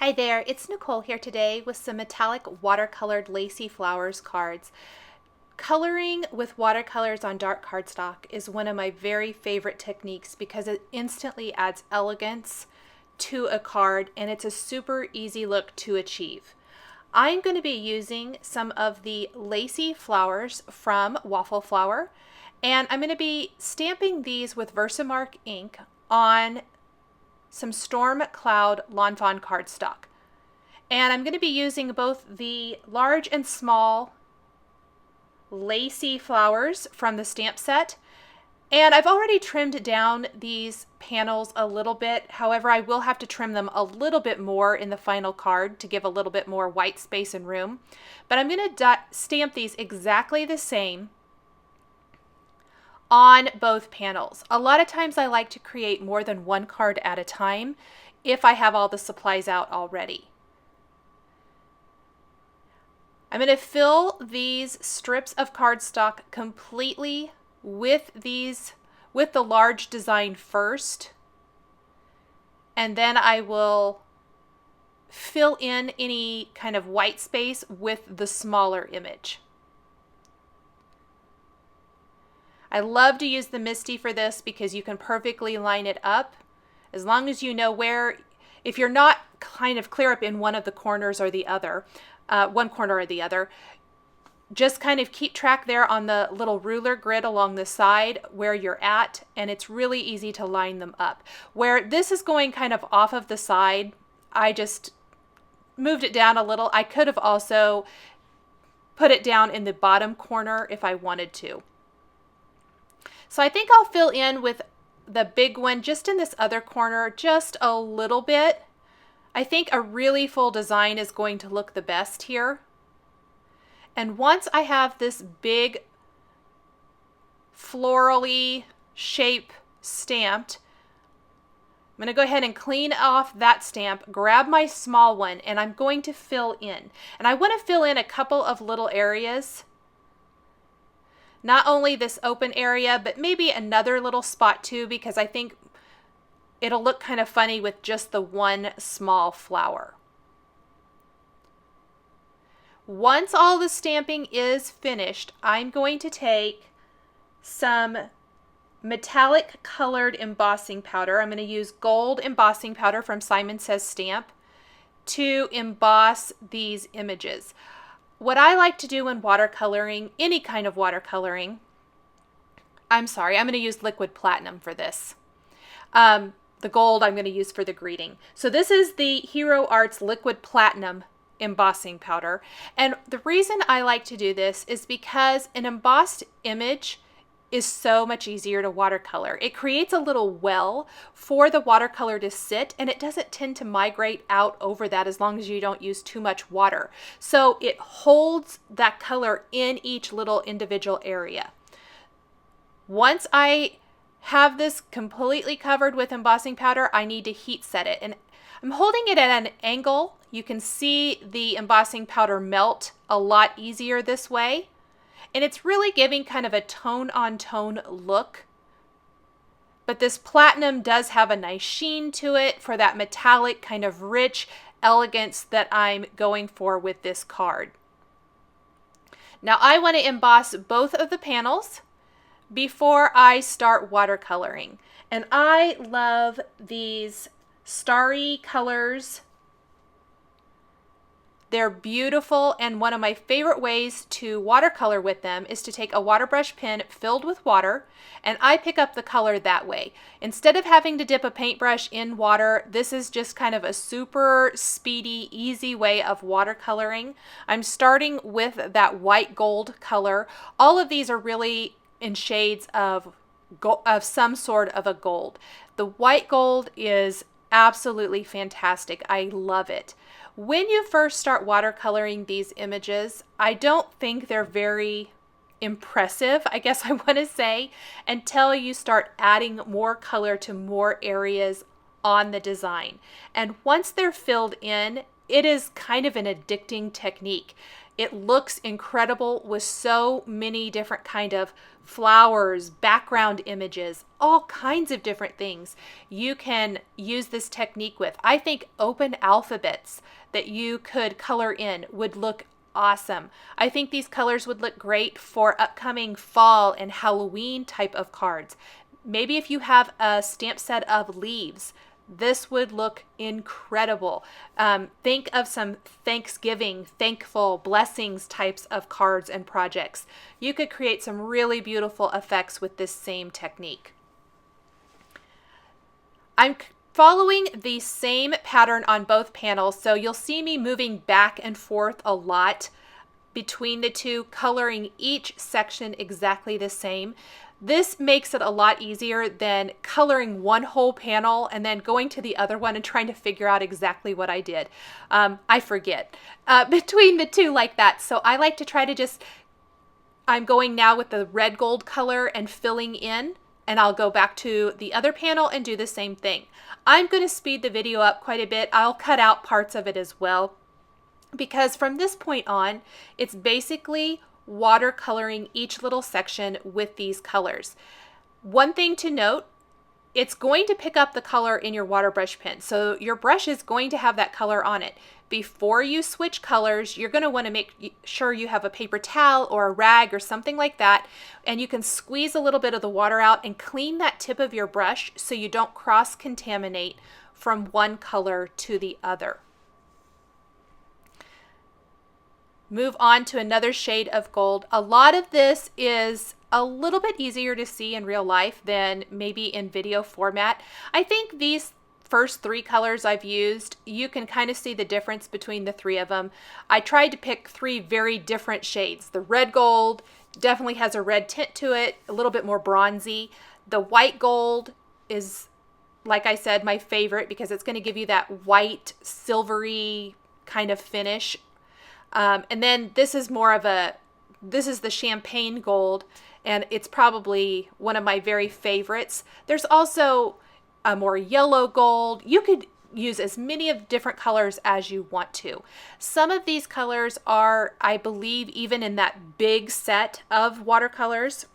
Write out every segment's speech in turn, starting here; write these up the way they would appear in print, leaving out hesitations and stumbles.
Hi there, it's Nicole here today with some metallic watercolored lacy flowers cards. Coloring with watercolors on dark cardstock is one of my very favorite techniques because it instantly adds elegance to a card and it's a super easy look to achieve. I'm going to be using some of the lacy flowers from Waffle Flower, and I'm going to be stamping these with Versamark ink on some Storm Cloud Lawn Fawn cardstock. And I'm going to be using both the large and small lacy flowers from the stamp set. And I've already trimmed down these panels a little bit. However, I will have to trim them a little bit more in the final card to give a little bit more white space and room. But I'm going to stamp these exactly the same on both panels. A lot of times I like to create more than one card at a time if I have all the supplies out already. I'm going to fill these strips of cardstock completely with the large design first, and then I will fill in any kind of white space with the smaller image. I love to use the Misty for this because you can perfectly line it up as long as you know where, if you're not kind of clear up in one of the corners or the other, one corner or the other, just kind of keep track there on the little ruler grid along the side where you're at, and it's really easy to line them up. Where this is going kind of off of the side, I just moved it down a little. I could have also put it down in the bottom corner if I wanted to. So I think I'll fill in with the big one just in this other corner just a little bit. I think a really full design is going to look the best here. And once I have this big florally shape stamped, I'm going to go ahead and clean off that stamp, grab my small one, and I'm going to fill in. And I want to fill in a couple of little areas. Not only this open area, but maybe another little spot too, because I think it'll look kind of funny with just the one small flower. Once all the stamping is finished, I'm going to take some metallic colored embossing powder. I'm going to use gold embossing powder from Simon Says Stamp to emboss these images. What I like to do in watercoloring, any kind of watercoloring, I'm going to use liquid platinum for this. The gold I'm going to use for the greeting. So this is the Hero Arts liquid platinum embossing powder. And the reason I like to do this is because an embossed image is so much easier to watercolor. It creates a little well for the watercolor to sit, and it doesn't tend to migrate out over that as long as you don't use too much water. So it holds that color in each little individual area. Once I have this completely covered with embossing powder, I need to heat set it. And I'm holding it at an angle. You can see the embossing powder melt a lot easier this way. And it's really giving kind of a tone-on-tone look. But this platinum does have a nice sheen to it for that metallic kind of rich elegance that I'm going for with this card. Now I want to emboss both of the panels before I start watercoloring. And I love these Starry colors. They're beautiful, and one of my favorite ways to watercolor with them is to take a water brush pen filled with water, and I pick up the color that way. Instead of having to dip a paintbrush in water, this is just kind of a super speedy, easy way of watercoloring. I'm starting with that white gold color. All of these are really in shades of some sort of a gold. The white gold is absolutely fantastic. I love it. When you first start watercoloring these images, I don't think they're very impressive, I guess I want to say, until you start adding more color to more areas on the design. And once they're filled in, it is kind of an addicting technique. It looks incredible with so many different kind of flowers, background images, all kinds of different things you can use this technique with. I think open alphabets that you could color in would look awesome. I think these colors would look great for upcoming fall and Halloween type of cards. Maybe if you have a stamp set of leaves, this would look incredible. Think of some Thanksgiving, thankful, blessings types of cards and projects. You could create some really beautiful effects with this same technique. I'm following the same pattern on both panels, so you'll see me moving back and forth a lot between the two, coloring each section exactly the same. This makes it a lot easier than coloring one whole panel and then going to the other one and trying to figure out exactly what I did. I forget between the two like that. So I like to try to I'm going now with the red gold color and filling in, and I'll go back to the other panel and do the same thing. I'm going to speed the video up quite a bit. I'll cut out parts of it as well, because from this point on, it's basically watercoloring each little section with these colors. One thing to note, it's going to pick up the color in your water brush pen. So your brush is going to have that color on it. Before you switch colors, you're going to want to make sure you have a paper towel or a rag or something like that, and you can squeeze a little bit of the water out and clean that tip of your brush so you don't cross-contaminate from one color to the other. Move on to another shade of gold. A lot of this is a little bit easier to see in real life than maybe in video format. I think these first three colors I've used, you can kind of see the difference between the three of them. I tried to pick three very different shades. The red gold definitely has a red tint to it, a little bit more bronzy. The white gold is, like I said, my favorite because it's going to give you that white, silvery kind of finish. And then this is this is the champagne gold, and it's probably one of my very favorites. There's also a more yellow gold. You could use as many of different colors as you want to. Some of these colors are, I believe, even in that big set of watercolors,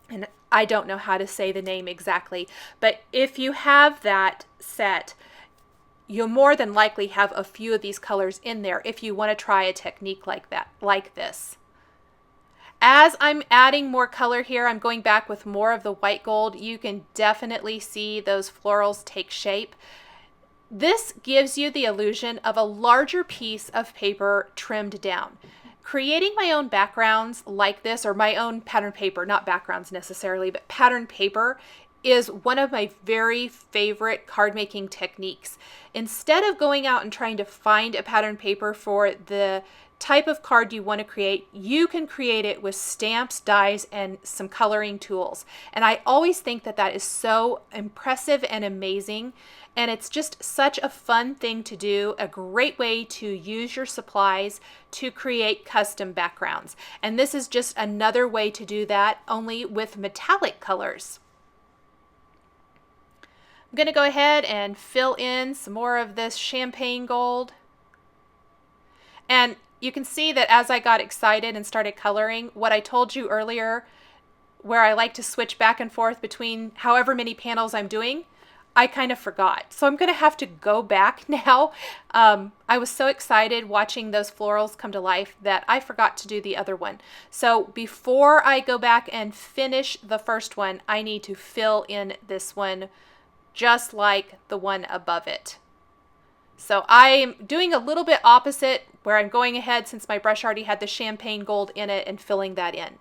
and I don't know how to say the name exactly, but if you have that set, you'll more than likely have a few of these colors in there if you want to try a technique like this. As I'm adding more color here, I'm going back with more of the white gold. You can definitely see those florals take shape. This gives you the illusion of a larger piece of paper trimmed down. Creating my own backgrounds like this, or my own pattern paper, not backgrounds necessarily, but pattern paper, is one of my very favorite card making techniques. Instead of going out and trying to find a pattern paper for the type of card you want to create, you can create it with stamps, dies, and some coloring tools. And I always think that that is so impressive and amazing. And it's just such a fun thing to do, a great way to use your supplies to create custom backgrounds. And this is just another way to do that, only with metallic colors. I'm going to go ahead and fill in some more of this champagne gold. And you can see that as I got excited and started coloring, what I told you earlier, where I like to switch back and forth between however many panels I'm doing, I kind of forgot. So I'm going to have to go back now. I was so excited watching those florals come to life that I forgot to do the other one. So before I go back and finish the first one, I need to fill in this one just like the one above it. So I'm doing a little bit opposite, where I'm going ahead, since my brush already had the champagne gold in it, and filling that in.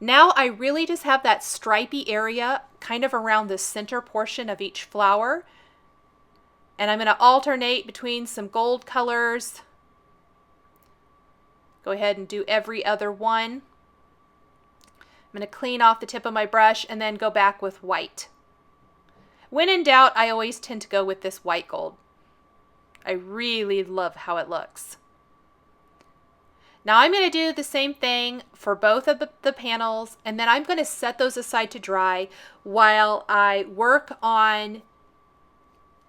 Now I really just have that stripy area kind of around the center portion of each flower. And I'm going to alternate between some gold colors. Go ahead and do every other one. I'm going to clean off the tip of my brush and then go back with white. When in doubt, I always tend to go with this white gold. I really love how it looks. Now I'm going to do the same thing for both of the panels, and then I'm going to set those aside to dry while I work on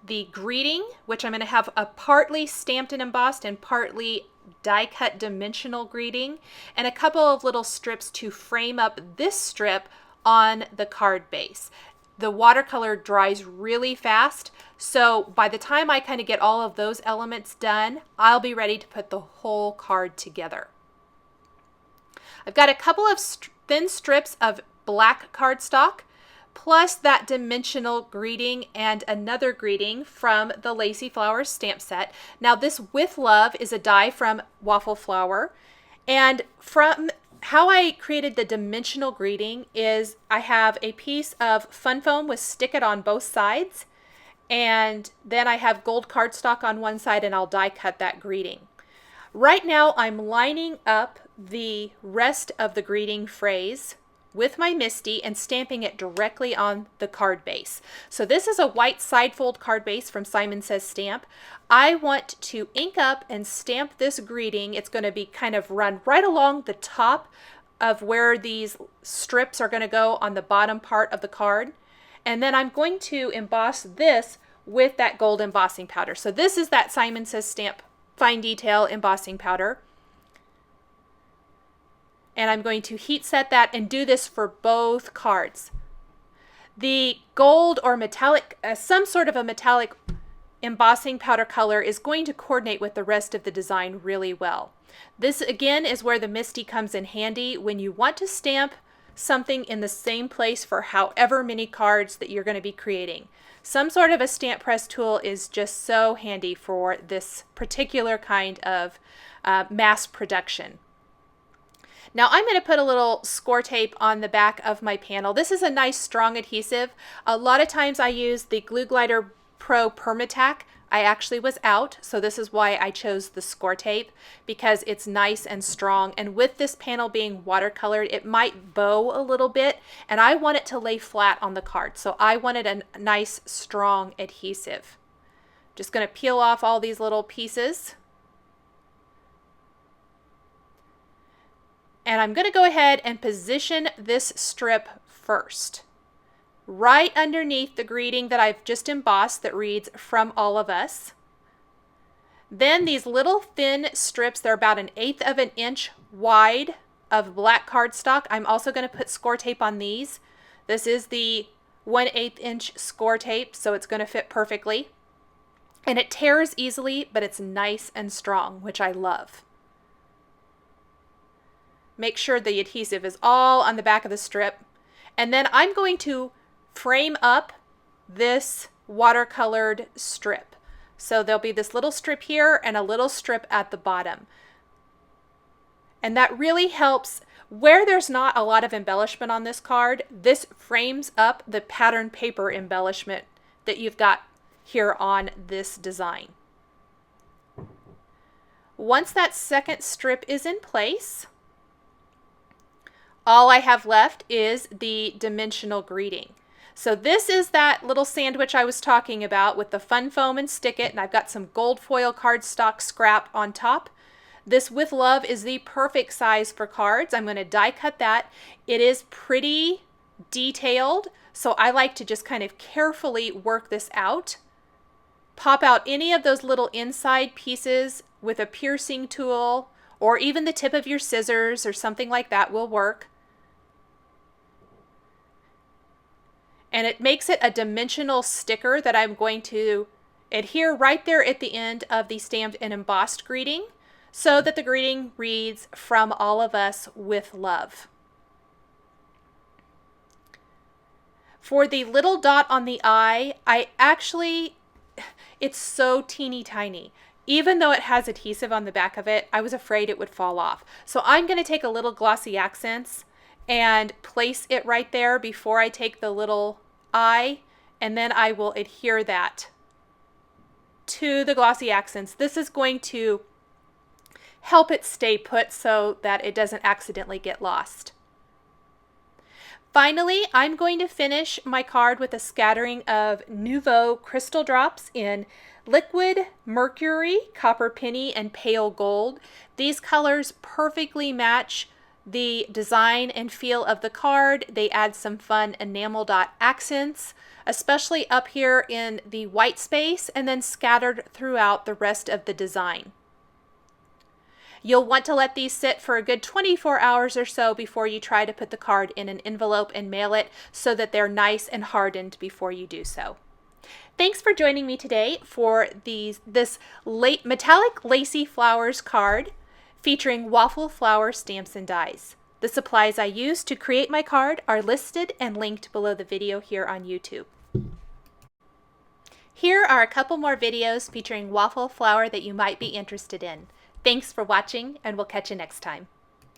the greeting, which I'm going to have a partly stamped and embossed and partly die cut dimensional greeting and a couple of little strips to frame up this strip on the card base. The watercolor dries really fast, so by the time I kind of get all of those elements done, I'll be ready to put the whole card together. I've got a couple of thin strips of black cardstock, plus that dimensional greeting and another greeting from the Lacy Flowers stamp set. Now this With Love is a die from Waffle Flower, and from how I created the dimensional greeting is I have a piece of fun foam with Stick It on both sides, and then I have gold cardstock on one side, and I'll die cut that greeting. Right now I'm lining up the rest of the greeting phrase with my MISTI and stamping it directly on the card base. So this is a white side fold card base from Simon Says Stamp. I want to ink up and stamp this greeting. It's going to be kind of run right along the top of where these strips are going to go on the bottom part of the card. And then I'm going to emboss this with that gold embossing powder. So this is that Simon Says Stamp Fine Detail embossing powder. And I'm going to heat set that and do this for both cards. The gold or metallic, some sort of a metallic embossing powder color is going to coordinate with the rest of the design really well. This again is where the MISTI comes in handy when you want to stamp something in the same place for however many cards that you're going to be creating. Some sort of a stamp press tool is just so handy for this particular kind of mass production. Now I'm going to put a little score tape on the back of my panel. This is a nice strong adhesive. A lot of times I use the Glue Glider Pro Permatack. I actually was out, so this is why I chose the score tape, because it's nice and strong. And with this panel being watercolored, it might bow a little bit, and I want it to lay flat on the card. So I wanted a nice strong adhesive. Just going to peel off all these little pieces. And I'm going to go ahead and position this strip first, right underneath the greeting that I've just embossed that reads "From All of Us." Then these little thin strips, they're about 1/8 of an inch wide of black cardstock. I'm also going to put score tape on these. This is the 1/8 inch score tape, so it's going to fit perfectly. And it tears easily, but it's nice and strong, which I love. Make sure the adhesive is all on the back of the strip. And then I'm going to frame up this watercolored strip. So there'll be this little strip here and a little strip at the bottom. And that really helps where there's not a lot of embellishment on this card. This frames up the pattern paper embellishment that you've got here on this design. Once that second strip is in place, all I have left is the dimensional greeting. So this is that little sandwich I was talking about with the fun foam and Stick It, and I've got some gold foil cardstock scrap on top. This With Love is the perfect size for cards. I'm going to die cut that. It is pretty detailed, so I like to just kind of carefully work this out. Pop out any of those little inside pieces with a piercing tool, or even the tip of your scissors or something like that will work. And it makes it a dimensional sticker that I'm going to adhere right there at the end of the stamped and embossed greeting, so that the greeting reads "From All of Us with Love." For the little dot on the eye, it's so teeny tiny. Even though it has adhesive on the back of it, I was afraid it would fall off. So I'm going to take a little glossy accents and place it right there before I take the little eye, and then I will adhere that to the glossy accents. This is going to help it stay put so that it doesn't accidentally get lost. Finally, I'm going to finish my card with a scattering of Nuvo crystal drops in Liquid, Mercury, Copper Penny, and Pale Gold. These colors perfectly match the design and feel of the card. They add some fun enamel dot accents, especially up here in the white space and then scattered throughout the rest of the design. You'll want to let these sit for a good 24 hours or so before you try to put the card in an envelope and mail it, so that they're nice and hardened before you do so. Thanks for joining me today for this metallic lacy flowers card featuring waffle flower stamps and dies. The supplies I used to create my card are listed and linked below the video here on YouTube. Here are a couple more videos featuring waffle flower that you might be interested in. Thanks for watching, and we'll catch you next time.